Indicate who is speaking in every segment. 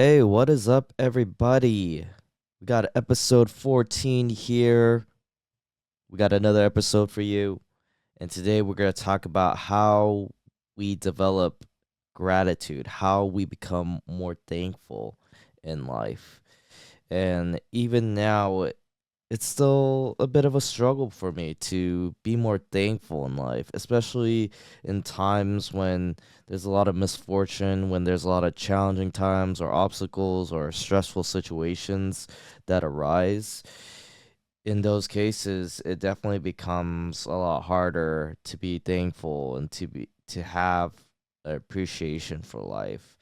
Speaker 1: Hey, what is up, everybody? We got episode 14 here. We got another episode for you. And today we're going to talk about how we develop gratitude, how we become more thankful in life. And even now, it's still a bit of a struggle for me to be more thankful in life, especially in times when there's a lot of misfortune, when there's a lot of challenging times or obstacles or stressful situations that arise. In those cases, it definitely becomes a lot harder to be thankful and to have appreciation for life.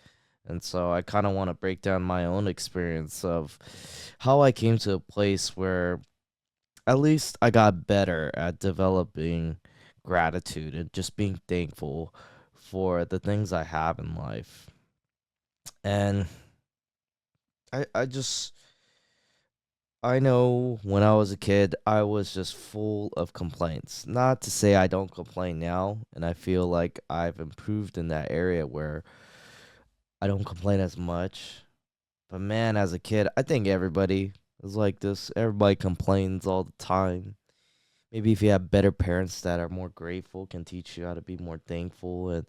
Speaker 1: And so I kind of want to break down my own experience of how I came to a place where at least I got better at developing gratitude and just being thankful for the things I have in life. And I know when I was a kid, I was just full of complaints. Not to say I don't complain now, and I feel like I've improved in that area where I don't complain as much. But man, as a kid, I think everybody is like this. Everybody complains all the time. Maybe if you have better parents that are more grateful, can teach you how to be more thankful and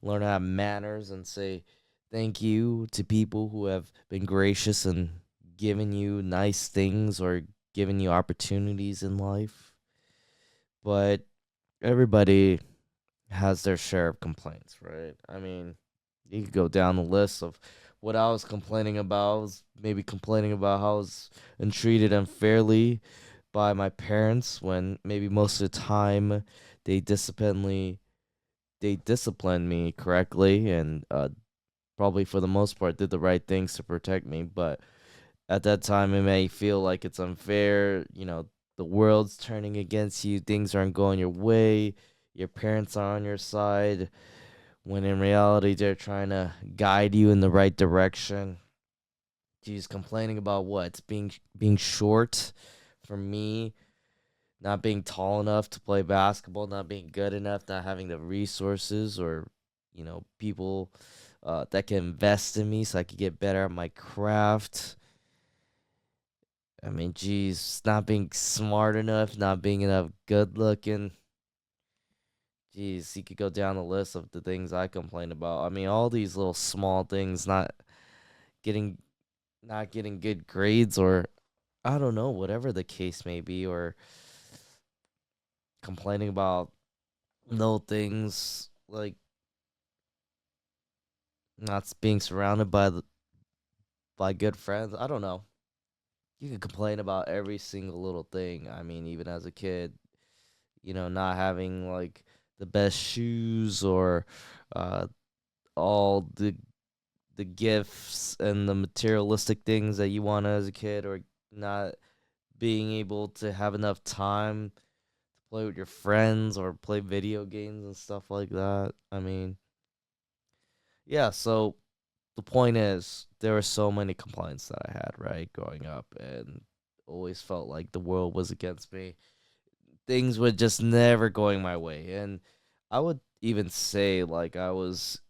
Speaker 1: learn how to have manners and say thank you to people who have been gracious and given you nice things or given you opportunities in life. But everybody has their share of complaints, right? I mean, you could go down the list of what I was complaining about. I was maybe complaining about how I was treated unfairly by my parents when maybe most of the time they disciplinedly they disciplined me correctly and probably for the most part did the right things to protect me. But at that time, it may feel like it's unfair. The world's turning against you. Things aren't going your way. Your parents are on your side when in reality they're trying to guide you in the right direction. She's complaining about what? Being short for me, not being tall enough to play basketball, not being good enough, not having the resources or, people that can invest in me so I could get better at my craft. I mean, geez, not being smart enough, not being enough good looking. Geez, you could go down the list of the things I complain about. I mean, all these little small things, getting not getting good grades or I don't know, whatever the case may be, or complaining about little things like not being surrounded by good friends. I don't know. You can complain about every single little thing. I mean, even as a kid, not having like the best shoes or uh, all the gifts and the materialistic things that you want as a kid, or not being able to have enough time to play with your friends or play video games and stuff like that. I mean, yeah, so the point is there were so many complaints that I had, right, growing up and always felt like the world was against me. Things were just never going my way. And I would even say like I was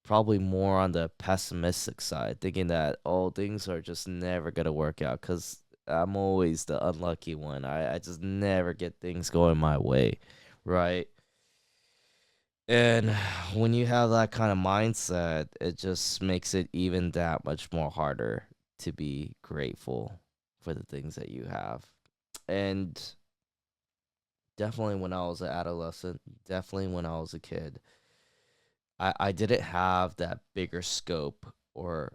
Speaker 1: probably more on the pessimistic side, thinking that oh things are just never gonna work out because I'm always the unlucky one. I just never get things going my way, right? And when you have that kind of mindset, it just makes it even that much more harder to be grateful for the things that you have. And definitely when I was an adolescent, definitely when I was a kid, I didn't have that bigger scope or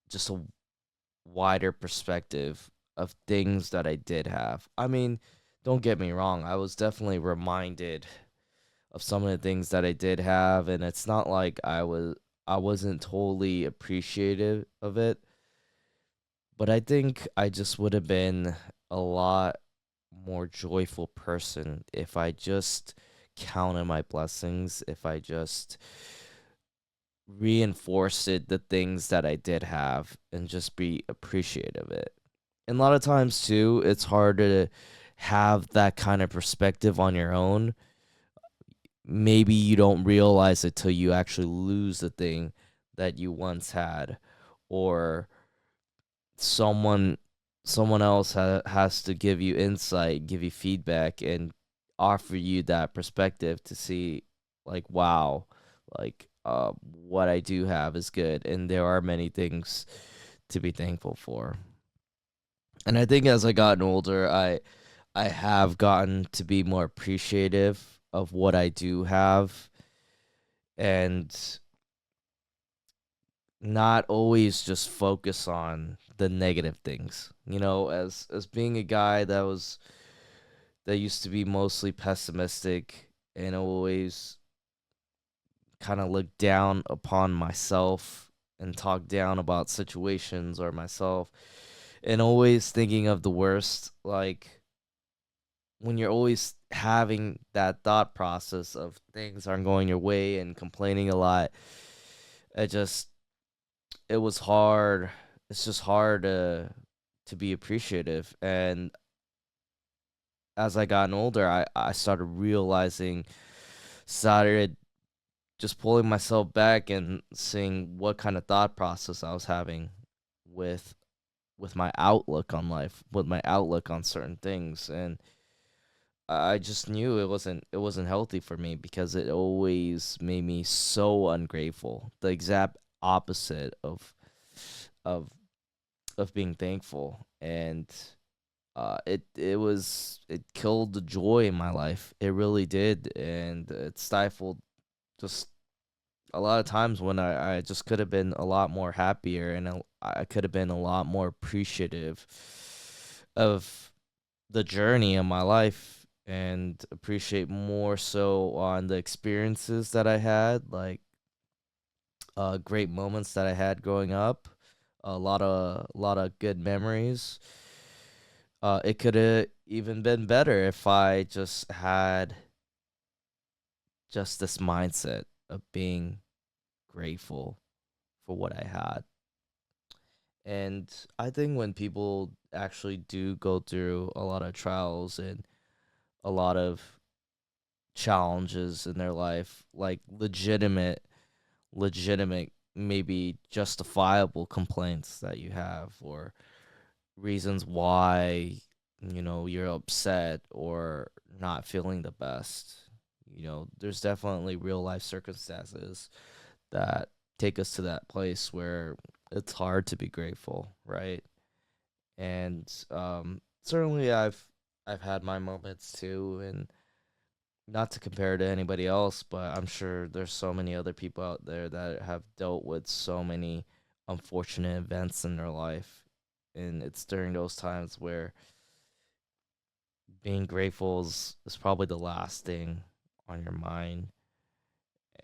Speaker 1: just a wider perspective of things that I did have. I mean, don't get me wrong, I was definitely reminded of some of the things that I did have, and it's not like I wasn't totally appreciative of it, but I think I just would have been a lot more joyful person if I just counted my blessings, if I just reinforced the things that I did have and just be appreciative of it. And a lot of times too, it's hard to have that kind of perspective on your own. Maybe you don't realize it till you actually lose the thing that you once had, or someone someone else has to give you insight, give you feedback, and offer you that perspective to see, like, wow, like, what I do have is good, and there are many things to be thankful for. And I think as I gotten older, I have gotten to be more appreciative of what I do have, and not always just focus on the negative things. As being a guy that used to be mostly pessimistic and always kind of look down upon myself and talk down about situations or myself, and always thinking of the worst, like, when you're always having that thought process of things aren't going your way and complaining a lot, it just it was hard. It's just hard to be appreciative. And as I gotten older, I started just pulling myself back and seeing what kind of thought process I was having with with my outlook on life, with my outlook on certain things. And I just knew it wasn't healthy for me, because it always made me so ungrateful. The exact opposite of of being thankful. And it killed the joy in my life. It really did. And it stifled just a lot of times when I just could have been a lot more happier, and I could have been a lot more appreciative of the journey of my life, and appreciate more so on the experiences that I had, like, great moments that I had growing up, a lot of good memories. It could have even been better if I just had just this mindset of being grateful for what I had. And I think when people actually do go through a lot of trials and a lot of challenges in their life, like legitimate, maybe justifiable complaints that you have, or reasons why, you're upset or not feeling the best. There's definitely real life circumstances that take us to that place where it's hard to be grateful, right? And certainly I've had my moments too, and not to compare to anybody else, but I'm sure there's so many other people out there that have dealt with so many unfortunate events in their life. And it's during those times where being grateful is probably the last thing on your mind.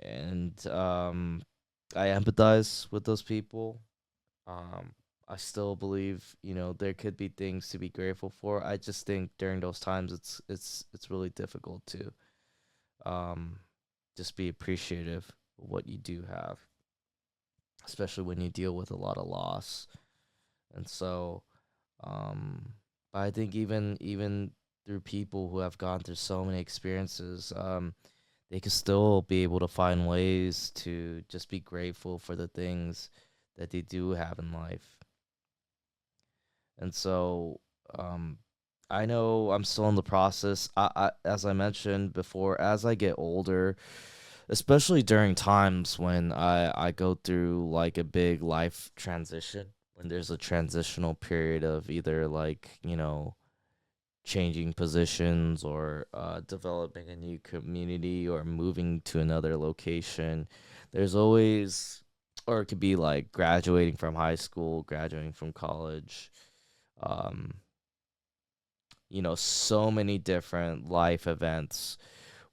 Speaker 1: And I empathize with those people. Um, I still believe, there could be things to be grateful for. I just think during those times it's really difficult to um, just be appreciative of what you do have, especially when you deal with a lot of loss. And so, um, but I think even through people who have gone through so many experiences, they can still be able to find ways to just be grateful for the things that they do have in life. And so, um, I know I'm still in the process. As I mentioned before, as I get older, especially during times when I go through like a big life transition, when there's a transitional period of either, like, changing positions, or developing a new community, or moving to another location. There's always, or it could be like graduating from high school, graduating from college. Um, so many different life events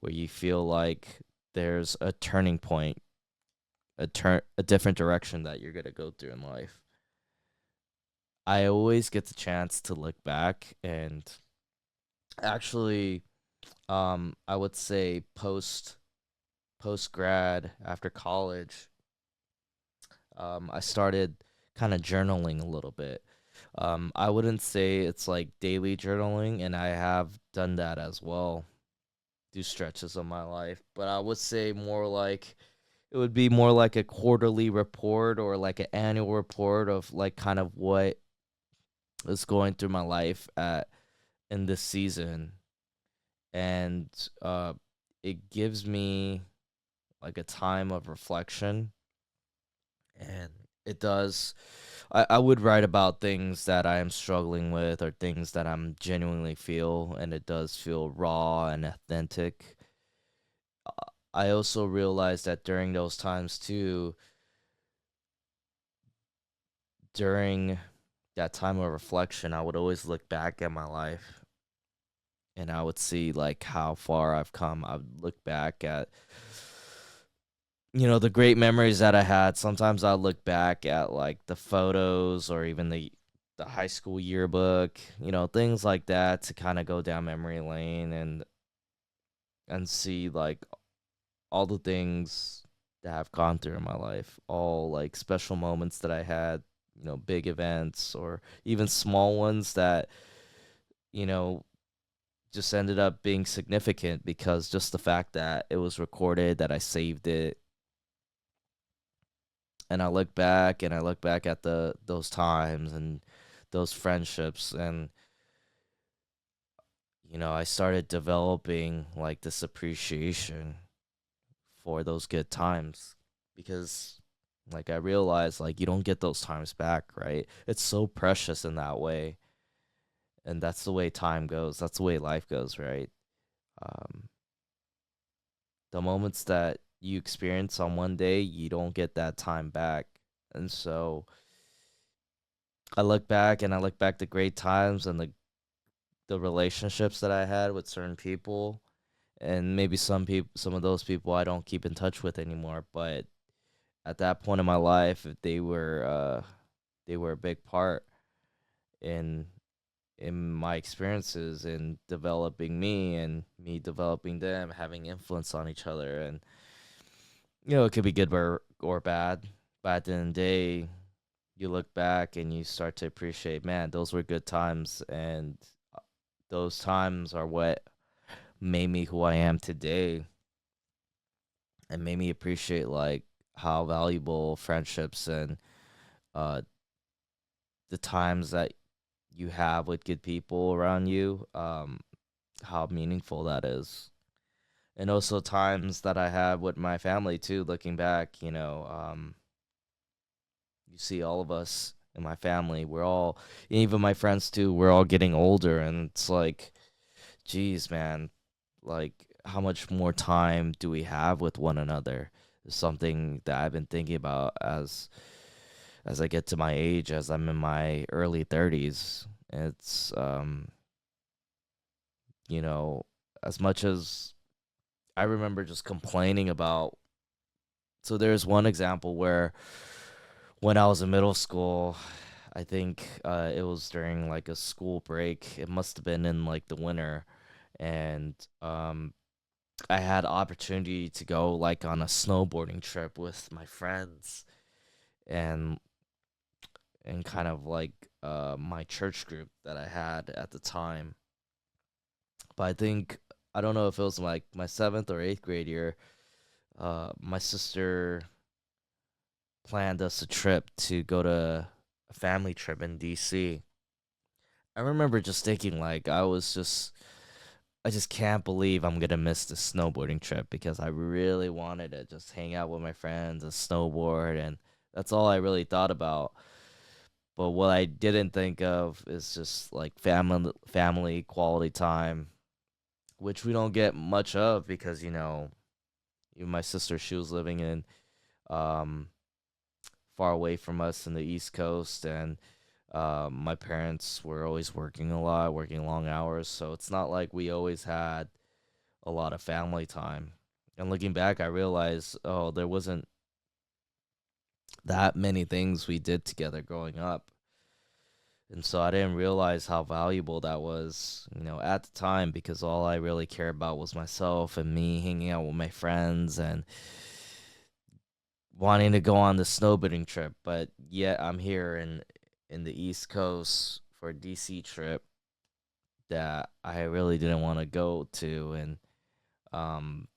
Speaker 1: where you feel like there's a turning point, a different direction that you're gonna go through in life. I always get the chance to look back, and actually, I would say post grad, after college, I started kind of journaling a little bit. I wouldn't say it's like daily journaling, and I have done that as well through stretches of my life, but I would say more like it would be more like a quarterly report or like an annual report of like kind of what is going through my life at in this season. And uh it gives me like a time of reflection. And it does, I would write about things that I am struggling with or things that I'm genuinely feel, and it does feel raw and authentic. I also realized that during those times too, during that time of reflection, I would always look back at my life and I would see like how far I've come. I would look back at, the great memories that I had. Sometimes I look back at like the photos or even the high school yearbook, things like that to kind of go down memory lane and see like all the things that I've gone through in my life, all like special moments that I had, big events or even small ones that, you know, just ended up being significant because just the fact that it was recorded, that I saved it, and I look back at the those times and those friendships, and I started developing like this appreciation for those good times because like I realized like you don't get those times back, right? It's so precious in that way. And that's the way time goes. That's the way life goes, right? Um the moments that you experience on one day, you don't get that time back. And so I look back to great times and the relationships that I had with certain people, and maybe some of those people I don't keep in touch with anymore, but at that point in my life, they were a big part in my experiences in developing me and me developing them, having influence on each other. And it could be good or bad, but at the end of the day, you look back and you start to appreciate, man, those were good times, and those times are what made me who I am today and made me appreciate like how valuable friendships and uh the times that you have with good people around you, how meaningful that is. And also times that I had with my family too, looking back, you see all of us in my family, we're all, even my friends too, we're all getting older, and it's like, geez, man, like how much more time do we have with one another? Is something that I've been thinking about as I get to my age, as I'm in my early 30s. It's you know, as much as I remember just complaining about. So there's one example where when I was in middle school, I think it was during like a school break. It must have been in like the winter, and I had opportunity to go like on a snowboarding trip with my friends and kind of like my church group that I had at the time. But I don't know if it was like my seventh or eighth grade year. My sister planned us a trip to go to a family trip in DC. I remember just thinking like I just can't believe I'm gonna miss the snowboarding trip because I really wanted to just hang out with my friends and snowboard, and that's all I really thought about. But what I didn't think of is just like family quality time, which we don't get much of because even my sister, she was living in um far away from us in the East Coast, and my parents were always working a lot, working long hours, so it's not like we always had a lot of family time. And looking back, I realized, oh, there wasn't that many things we did together growing up. And so I didn't realize how valuable that was, at the time, because all I really cared about was myself and me hanging out with my friends and wanting to go on the snowboarding trip. But yet I'm here in the East Coast for a DC trip that I really didn't want to go to. And um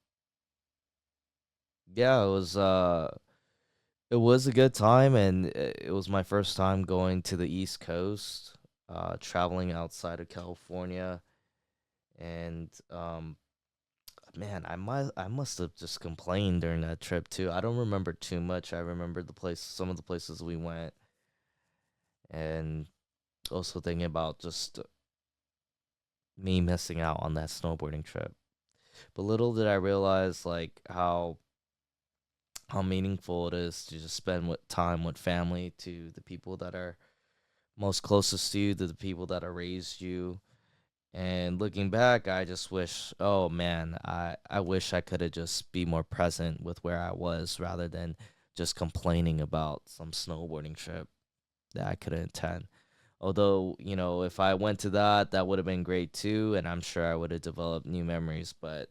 Speaker 1: Yeah, it was a good time, and it was my first time going to the East Coast, traveling outside of California, and man, I must have just complained during that trip too. I don't remember too much. I remember some of the places we went, and also thinking about just me missing out on that snowboarding trip. But little did I realize like how meaningful it is to just spend with time with family, to the people that are most closest to you, to the people that have raised you. And looking back, I just wish, oh man, I wish I could have just be more present with where I was rather than just complaining about some snowboarding trip that I couldn't attend. Although, if I went to that, that would have been great too, and I'm sure I would have developed new memories. But,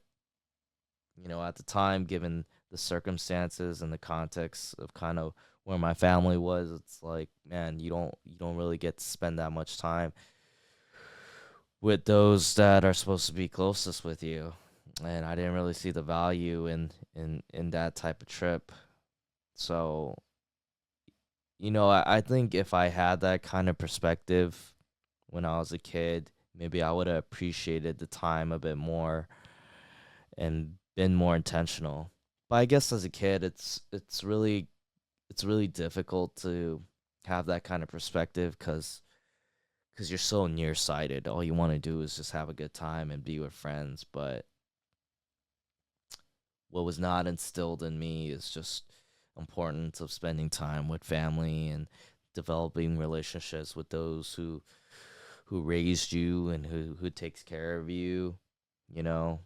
Speaker 1: at the time, given the circumstances and the context of kind of where my family was, it's like, man, you don't really get to spend that much time with those that are supposed to be closest with you. And I didn't really see the value in that type of trip. So, I think if I had that kind of perspective when I was a kid, maybe I would have appreciated the time a bit more and been more intentional. But I guess as a kid, it's really difficult to have that kind of perspective because you're so nearsighted. All you want to do is just have a good time and be with friends. But what was not instilled in me is just importance of spending time with family and developing relationships with those who raised you and who takes care of you, you know.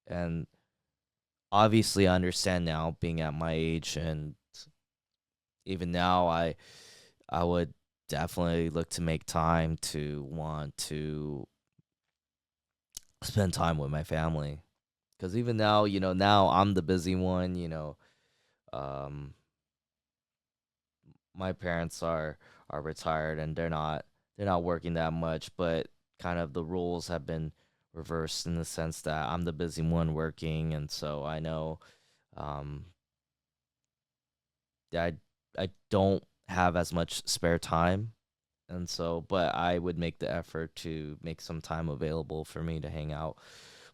Speaker 1: And obviously I understand now being at my age, and even now I would definitely look to make time to want to spend time with my family. Because even now, now I'm the busy one. Um, my parents are retired and they're not working that much, but kind of the roles have been reversed in the sense that I'm the busy one working, and so I know um, that I don't have as much spare time. And so, but I would make the effort to make some time available for me to hang out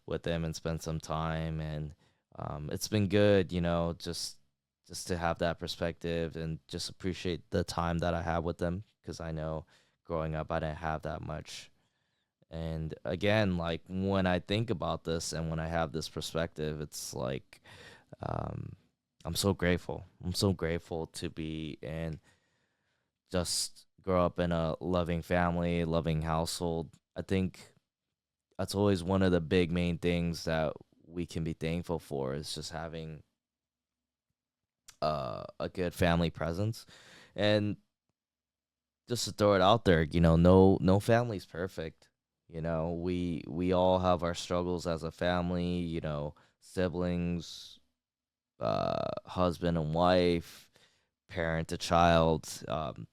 Speaker 1: with them and spend some time. And it's been good, just to have that perspective and just appreciate the time that I have with them, because I know growing up I didn't have that much. And again, like when I think about this and when I have this perspective, it's like um, I'm so grateful. I'm so grateful to be in just grow up in a loving family, loving household. I think that's always one of the big main things that we can be thankful for, is just having a good family presence. And just to throw it out there, no family's perfect. We all have our struggles as a family, siblings, husband and wife, parent to child.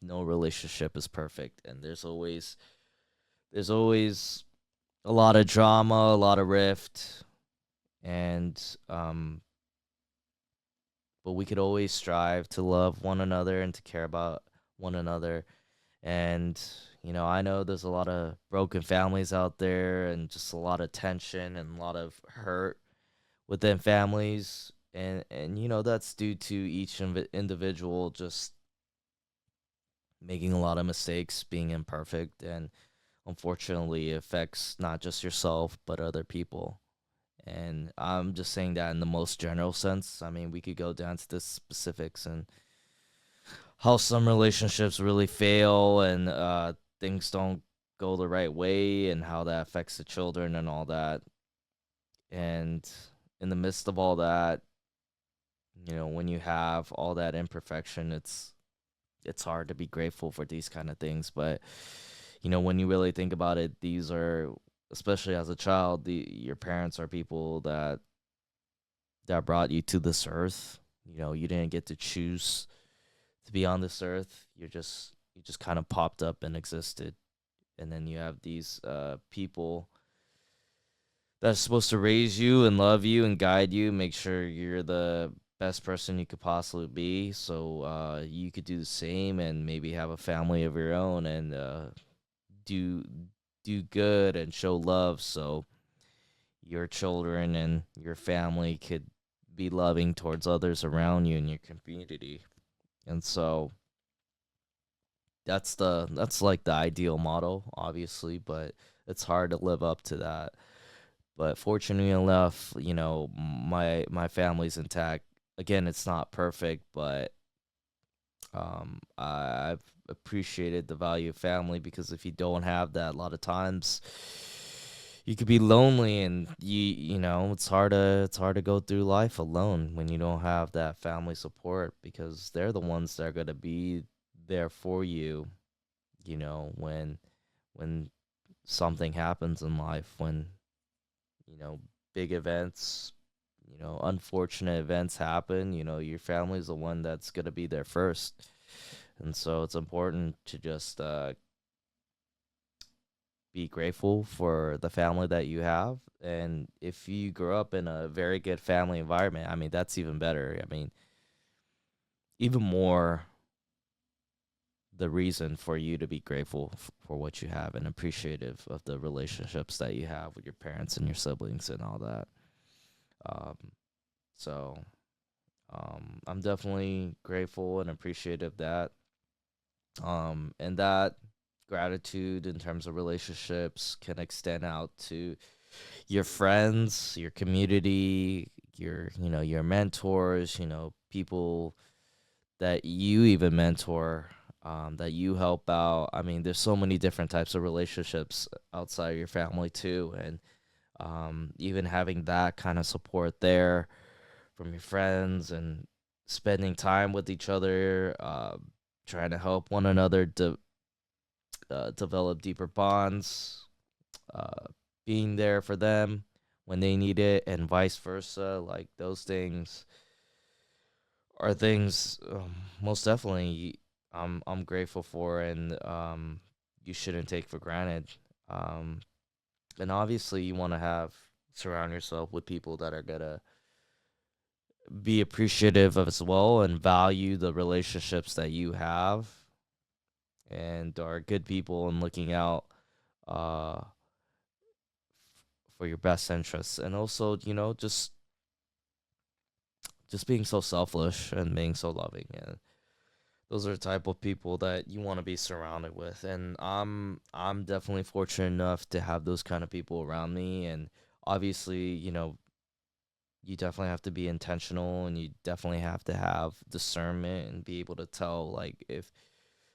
Speaker 1: No relationship is perfect, and there's always a lot of drama, a lot of rift, and but we could always strive to love one another and to care about one another. And I know there's a lot of broken families out there, and just a lot of tension and a lot of hurt within families, and that's due to each individual just making a lot of mistakes, being imperfect, and unfortunately it affects not just yourself but other people. And I'm just saying that in the most general sense. I mean, we could go down to the specifics and how some relationships really fail, and things don't go the right way, and how that affects the children and all that. And in the midst of all that, when you have all that imperfection, it's hard to be grateful for these kind of things. But when you really think about it, these are, especially as a child, your parents are people that brought you to this earth. You didn't get to choose to be on this earth. You just kind of popped up and existed. And then you have these people that's supposed to raise you and love you and guide you, make sure you're the best person you could possibly be. So you could do the same and maybe have a family of your own and do do good and show love. So your children and your family could be loving towards others around you in your community. And so that's like the ideal model, obviously, but it's hard to live up to that. But fortunately enough, my family's intact. Again, it's not perfect, but I've appreciated the value of family, because if you don't have that, a lot of times you could be lonely, and it's hard to go through life alone when you don't have that family support, because they're the ones that are gonna be there for you, when something happens in life, when you know big events, unfortunate events happen. Your family's the one that's gonna be there first, and so it's important to just be grateful for the family that you have. And if you grow up in a very good family environment, I mean, that's even better. I mean, even more the reason for you to be grateful for what you have and appreciative of the relationships that you have with your parents and your siblings and all that. Um, so I'm definitely grateful and appreciative of that. And that gratitude in terms of relationships can extend out to your friends, your community, your mentors, people that you even mentor, that you help out. I mean, there's so many different types of relationships outside of your family too, and even having that kind of support there from your friends and spending time with each other, trying to help one another develop deeper bonds, uh, being there for them when they need it, and vice versa. Like those things are things, most definitely I'm grateful for, and you shouldn't take for granted. Um, and obviously, you want to have surround yourself with people that are gonna be appreciative of as well and value the relationships that you have, and are good people and looking out uh for your best interests, and also just being so selfless and being so loving. And those are the type of people that you want to be surrounded with, and I'm definitely fortunate enough to have those kind of people around me. And obviously, you definitely have to be intentional, and you definitely have to have discernment and be able to tell, like, if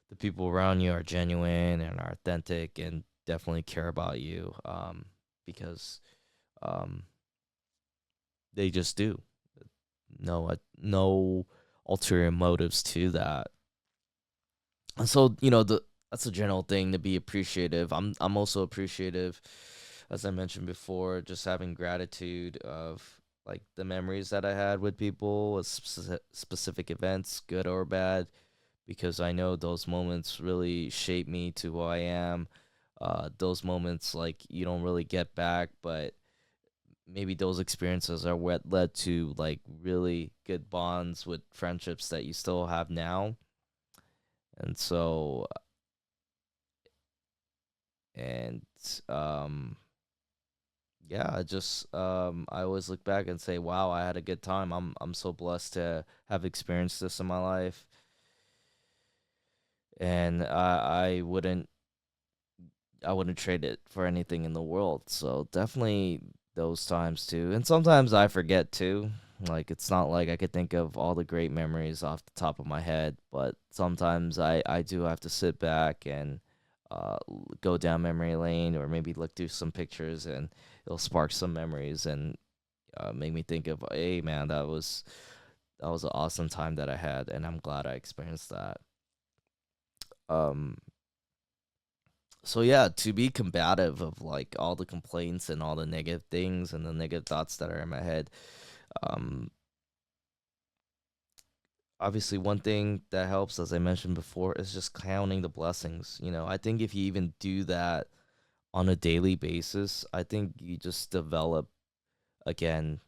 Speaker 1: the people around you are genuine and are authentic and definitely care about you, because um, they just do. No ulterior motives to that. And so, that's a general thing, to be appreciative. I'm also appreciative, as I mentioned before, just having gratitude of like the memories that I had with people, with specific events, good or bad, because I know those moments really shape me to who I am. Those moments, like, you don't really get back, but maybe those experiences are what led to like really good bonds with friendships that you still have now. And so, and um yeah, I always look back and say, wow, I had a good time. I'm so blessed to have experienced this in my life, and I wouldn't trade it for anything in the world. So definitely those times too. And sometimes I forget too. Like, it's not like I could think of all the great memories off the top of my head, but sometimes I do have to sit back and go down memory lane, or maybe look through some pictures, and it'll spark some memories, and make me think of, hey man, that was an awesome time that I had, and I'm glad I experienced that. Um, so yeah, to be combative of like all the complaints and all the negative things and the negative thoughts that are in my head, um, obviously one thing that helps, as I mentioned before, is just counting the blessings. I think if you even do that on a daily basis, I think you just develop, again,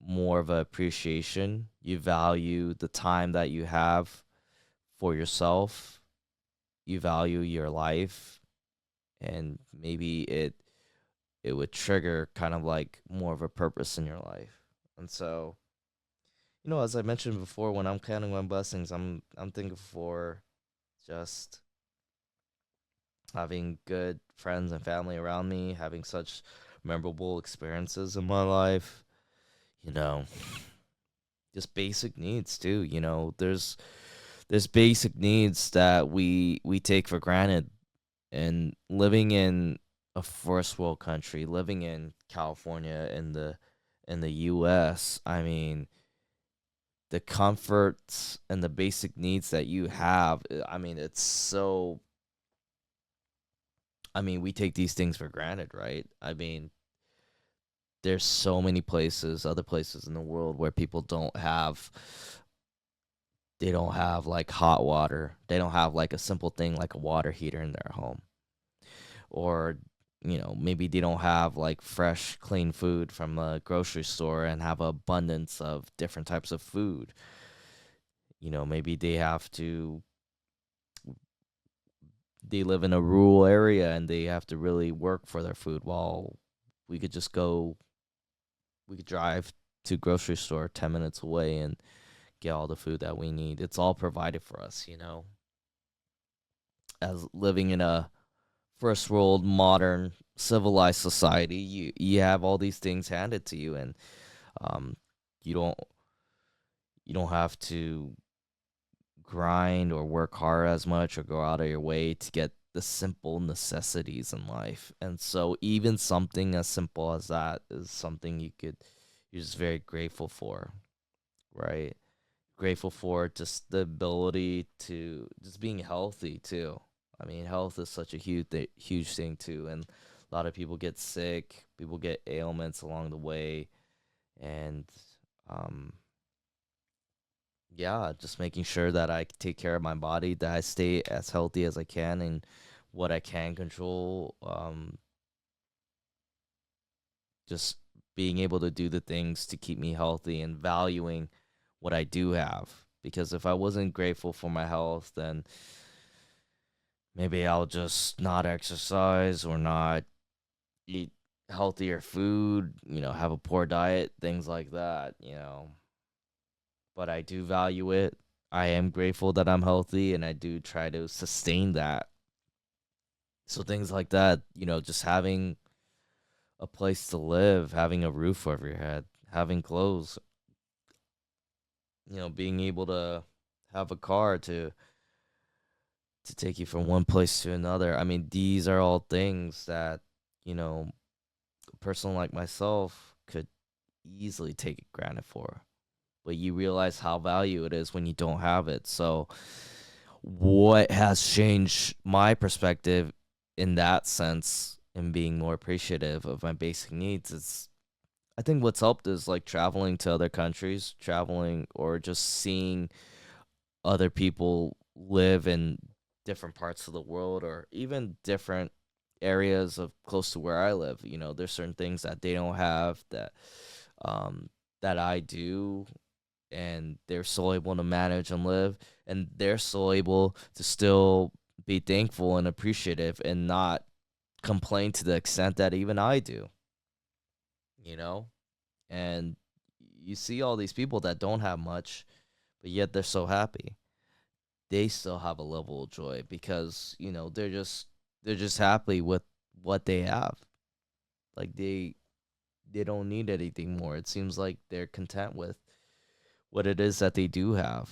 Speaker 1: more of a appreciation. You value the time that you have for yourself. You value your life, and maybe it would trigger kind of like more of a purpose in your life. And so, as I mentioned before, when I'm counting my blessings, I'm thinking for just having good friends and family around me, having such memorable experiences in my life, you know, just basic needs too. There's basic needs that we take for granted, and living in a first world country, living in California in the US, I mean, the comforts and the basic needs that you have, I mean, it's so I mean, we take these things for granted, right? I mean, there's so many places, other places in the world where people don't have like hot water. They don't have like a simple thing like a water heater in their home. Or maybe they don't have like fresh clean food from a grocery store and have abundance of different types of food. Maybe they live in a rural area and they have to really work for their food, while we could just go we could drive to grocery store 10 minutes away and get all the food that we need. It's all provided for us, as living in a first world modern civilized society. You have all these things handed to you, and um you don't have to grind or work hard as much or go out of your way to get the simple necessities in life. And so even something as simple as that is something you're just very grateful for, right? Grateful for just the ability to just being healthy too. I mean, health is such a huge thing too, and a lot of people get sick, people get ailments along the way, and um yeah, just making sure that I take care of my body, that I stay as healthy as I can, and what I can control. Just being able to do the things to keep me healthy and valuing what I do have. Because if I wasn't grateful for my health, then maybe I'll just not exercise or not eat healthier food, have a poor diet, things like that. But I do value it. I am grateful that I'm healthy, and I do try to sustain that. So things like that, just having a place to live, having a roof over your head, having clothes, being able to have a car to take you from one place to another. I mean, these are all things that, a person like myself could easily take it granted for. But you realize how value it is when you don't have it. So what has changed my perspective in that sense, in being more appreciative of my basic needs, is I think what's helped is like traveling to other countries, traveling or just seeing other people live in different parts of the world, or even different areas of close to where I live. There's certain things that they don't have um that I do, and they're still able to manage and live, and they're still able to still be thankful and appreciative and not complain to the extent that even I do, you know? And you see all these people that don't have much, but yet they're so happy. They still have a level of joy because, they're just happy with what they have. Like they don't need anything more. It seems like they're content with what it is that they do have.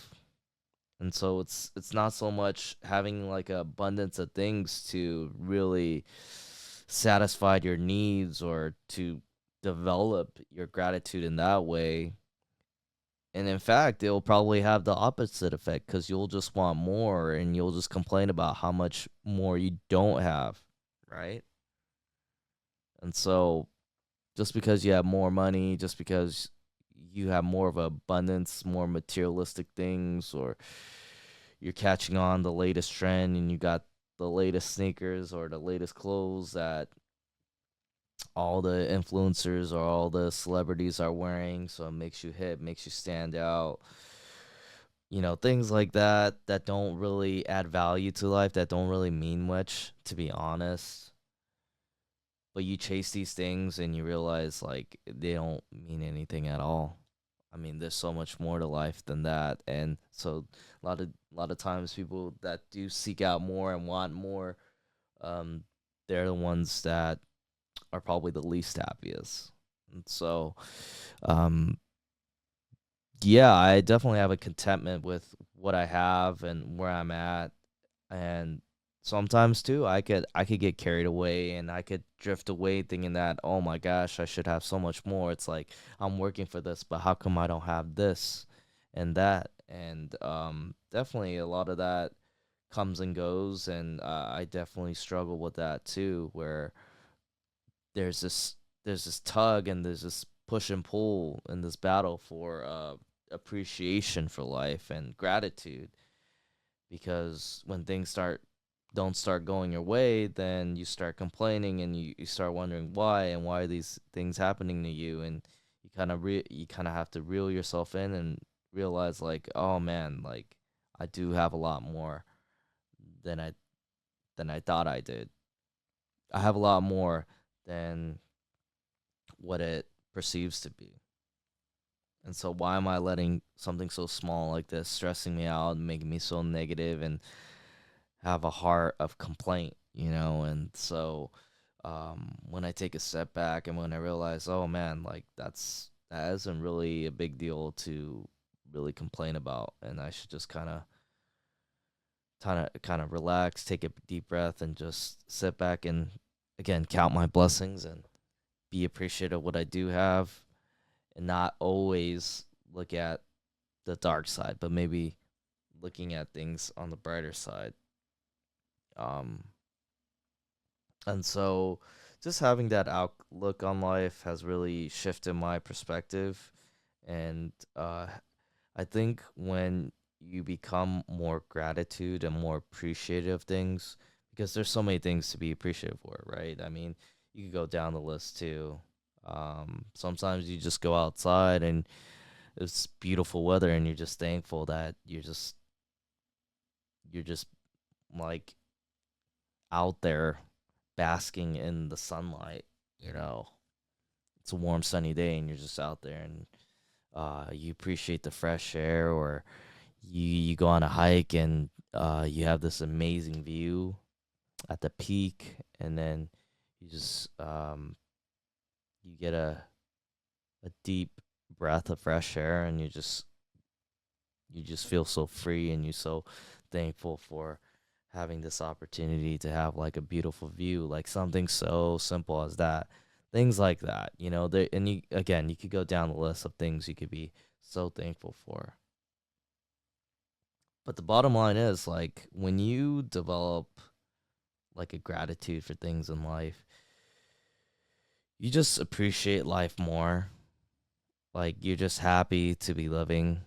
Speaker 1: And so it's not so much having like an abundance of things to really satisfy your needs or to develop your gratitude in that way. And in fact, it'll probably have the opposite effect because you'll just want more and you'll just complain about how much more you don't have, right? And so just because you have more money, just because you have more of abundance, more materialistic things, or you're catching on the latest trend and you got the latest sneakers or the latest clothes that all the influencers or all the celebrities are wearing, so it makes you hip, makes you stand out. Things like that that don't really add value to life, that don't really mean much, to be honest. But you chase these things and you realize like they don't mean anything at all. I mean, there's so much more to life than that. And so a lot of times people that do seek out more and want more, um, they're the ones that are probably the least happiest. And so, um, yeah, I definitely have a contentment with what I have and where I'm at. And sometimes too, I could get carried away and I could drift away thinking that, oh my gosh, I should have so much more. It's like I'm working for this, but how come I don't have this and that? And definitely a lot of that comes and goes, and I definitely struggle with that too, where there's this there's this tug and there's this push and pull in this battle for appreciation for life and gratitude, because when things don't start going your way, then you start complaining and you start wondering why, and why are these things happening to you, and you kind of have to reel yourself in and realize like, oh man, like I do have a lot more than I thought I did. I have a lot more than what it perceives to be. And so why am I letting something so small like this stressing me out and making me so negative and have a heart of complaint? And so when I take a step back and when I realize, oh man, like that isn't really a big deal to really complain about, and I should just kind of relax, take a deep breath, and just sit back and again count my blessings and be appreciative of what I do have, and not always look at the dark side, but maybe looking at things on the brighter side. Um, and so just having that outlook on life has really shifted my perspective. And I think when you become more gratitude and more appreciative of things, because there's so many things to be appreciative for, right? I mean, you could go down the list too. Sometimes you just go outside and it's beautiful weather and you're just thankful that you're just like out there basking in the sunlight, you know. It's a warm sunny day and you're just out there, and you appreciate the fresh air, or you go on a hike and you have this amazing view at the peak, and then you just you get a deep breath of fresh air, and you just feel so free, and you're so thankful for having this opportunity to have like a beautiful view, like something so simple as that. Things like that, there, and you again, you could go down the list of things you could be so thankful for. But the bottom line is like when you develop like a gratitude for things in life, you just appreciate life more. Like you're just happy to be living.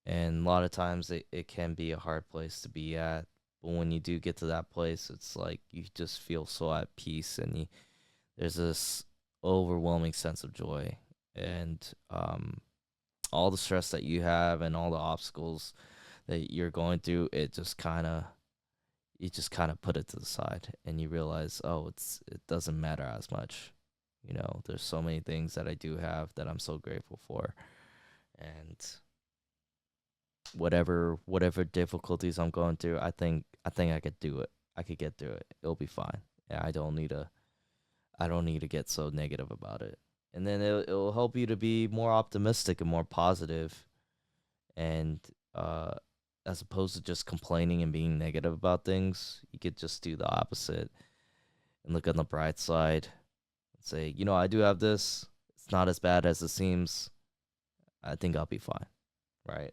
Speaker 1: And a lot of times it can be a hard place to be at. But when you do get to that place, it's like you just feel so at peace, and there's this overwhelming sense of joy. And all the stress that you have and all the obstacles that you're going through, you just kind of put it to the side, and you realize, oh, it doesn't matter as much. There's so many things that I do have that I'm so grateful for, and whatever difficulties I'm going through, I think I could do it. I could get through it. It'll be fine. Yeah, I don't need to get so negative about it. And then it'll help you to be more optimistic and more positive, and uh as opposed to just complaining and being negative about things, you could just do the opposite and look on the bright side and say, I do have this. It's not as bad as it seems. I think I'll be fine, right?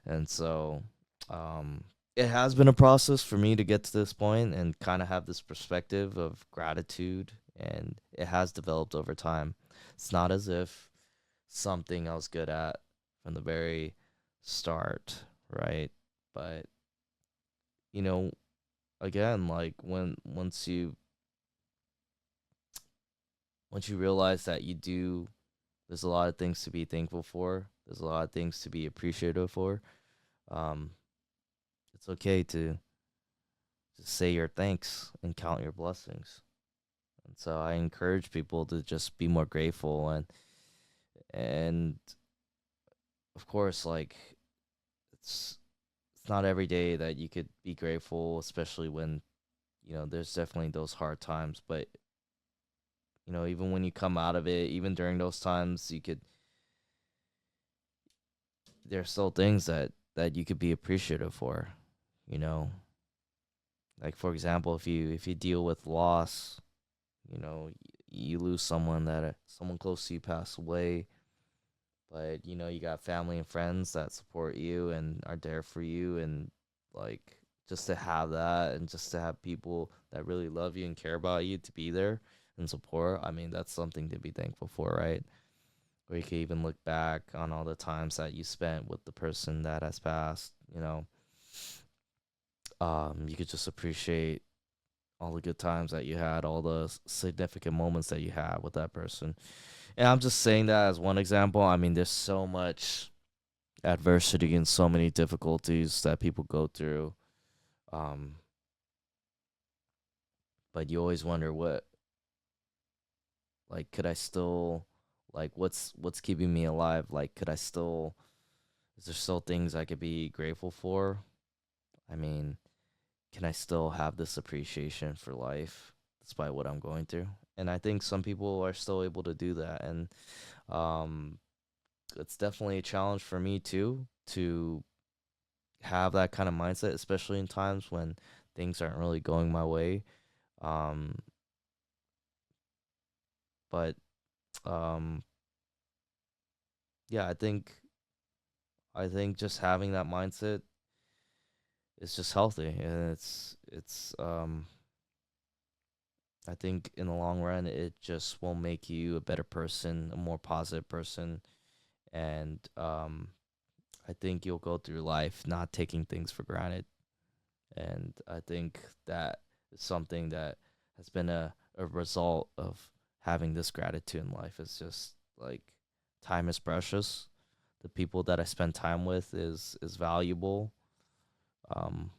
Speaker 1: And so, it has been a process for me to get to this point and kind of have this perspective of gratitude, and it has developed over time. It's not as if something I was good at from the very start, right? But you know, again, like when once you once you realize that there's a lot of things to be thankful for. There's a lot of things to be appreciative for. Um, it's okay to just say your thanks and count your blessings. And so I encourage people to just be more grateful, and of course, like, it's it's not every day that you could be grateful, especially when, there's definitely those hard times. But, even when you come out of it, even during those times, there's still things that you could be appreciative for, you know. Like, for example, if you deal with loss, you lose someone close to you pass away, but you got family and friends that support you and are there for you, and like, just to have that, and just to have people that really love you and care about you to be there and support, I mean, that's something to be thankful for, right? Or you can even look back on all the times that you spent with the person that has passed. You could just appreciate all the good times that you had, all the significant moments that you had with that person. And I'm just saying that as one example. I mean, there's so much adversity and so many difficulties that people go through. Um, but you always wonder, like, could I still, like, what's keeping me alive? Like, is there still things I could be grateful for? I mean, can I still have this appreciation for life despite what I'm going through? And I think some people are still able to do that. And um, it's definitely a challenge for me too, to have that kind of mindset, especially in times when things aren't really going my way. Um, but um, yeah, I think just having that mindset is just healthy, and it's I think in the long run it just will make you a better person, a more positive person, and I think you'll go through life not taking things for granted. And I think that is something that has been a result of having this gratitude in life. It's just like, time is precious. The people that I spend time with is valuable. Um,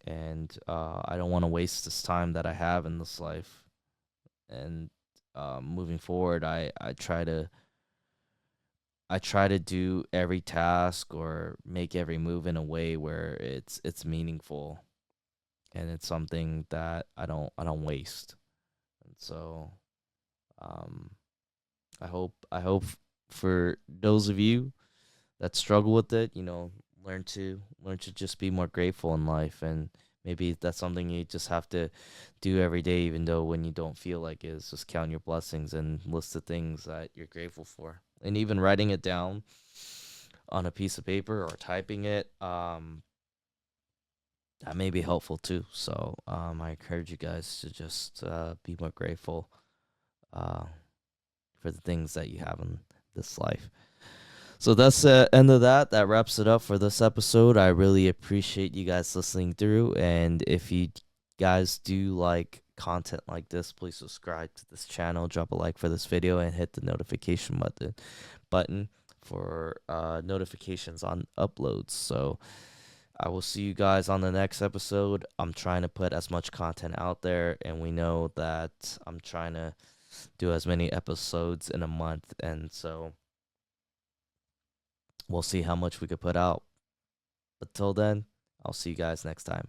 Speaker 1: and I don't want to waste this time that I have in this life. And moving forward, I try to do every task or make every move in a way where it's meaningful, and it's something that I don't waste. And so um I hope for those of you that struggle with it, learn to just be more grateful in life. And maybe that's something you just have to do every day, even though when you don't feel like it, is just count your blessings and list the things that you're grateful for. And even writing it down on a piece of paper or typing it, that may be helpful too. So I encourage you guys to just be more grateful uh, for the things that you have in this life. So that's the end of that. That wraps it up for this episode. I really appreciate you guys listening through. And if you guys do like content like this, please subscribe to this channel, drop a like for this video, and hit the notification button for notifications on uploads. So I will see you guys on the next episode. I'm trying to put as much content out there, and we know that I'm trying to do as many episodes in a month. And so we'll see how much we could put out. But till then, I'll see you guys next time.